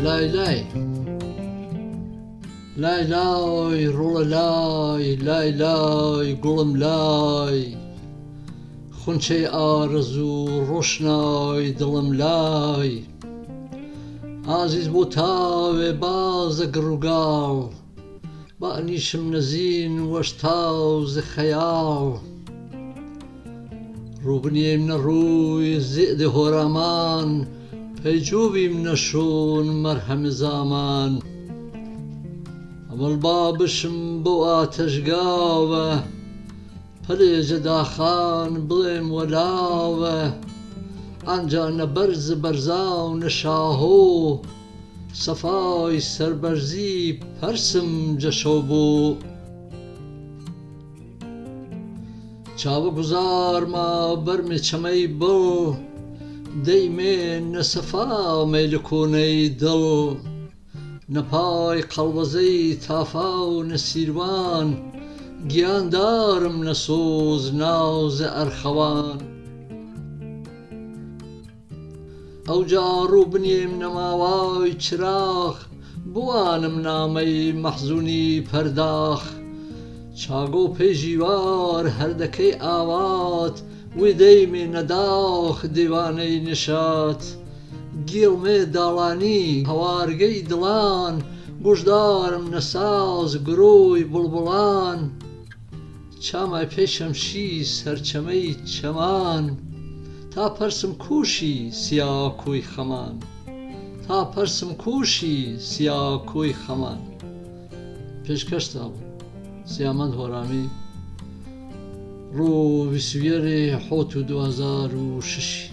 لای لای لای لای ڕۆڵە لای لای لای گوڵم لای خونچەی ئارەزوو ڕۆشنای دڵم لای ئازیز بۆ تاوێ بازە گڕووگاڵ با ئەنیشم نەزین وەش تاوزە خەیاڵ ڕووبنیەیم نەڕووی زێدە هۆرامان پەیجووبیم نەشۆن مەرهەمە زامان ئەمەڵ با بشم بۆ ئاتەشگاوە پەلێجە داخان بڵێم وەلاوە ئەنجا نە بەرزە بەرزاو نە شاهۆ سەفای سەربەرزی پەرسم جەشەو بۆ چاوە گوزارما بەرمێ چەمەی بڵ دەیمێ نە سەفا مەیلە کۆنەی دڵ نە پای قەڵوەزەی تافا و نە سیروان گیاندارم نە سۆز ناوزە ئەرخەوان ئەوجا ڕووبنیێم نەماوای چراغ بوانم نامەی مەحزوونی پەرداخ چاگۆ پێژیوار هەردەکەی ئاوات وێ دەیمێ نەداخ دیوانەی نشات گێڵمێ داڵانی هەوارگەی دڵان گوژدارم نەساز گرۆی بڵبڵان چامای پێشەمشی سەرچەمەی چەمان تا پەرسم کوشی سیا کۆی خەمان تا پەرسم کوشی سیا کۆی خەمان پێشکەشتا بوو سیامەند هۆرامی ڕۆ 21 حۆت و 2006